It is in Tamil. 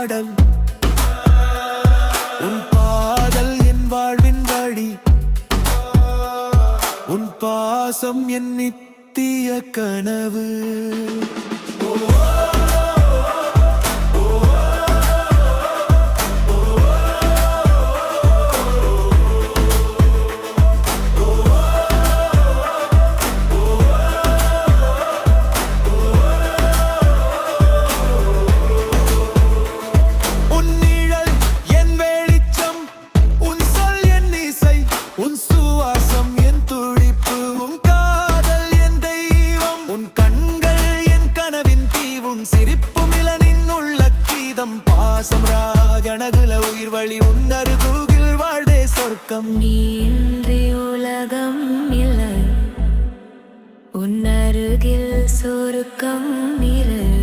பாடல். உன் பாதல் என் வாழ்வின் வழி, உன் பாசம் என் நித்திய கனவு. உன் சுவாசம் என் துடிப்பு, உன் காதல் என் தெய்வம், உன் கண்கள் என் கனவின் தீவும், சிரிப்பும் இளனின் உள்ள கீதம், பாசம் ராகணகுல உயிர் வழி, உன் அருகில் வாழ்தே சொர்க்கம். நீ இன்றி உலகம் இல்லை, உன் அருகில் சொர்க்கம் நிறை.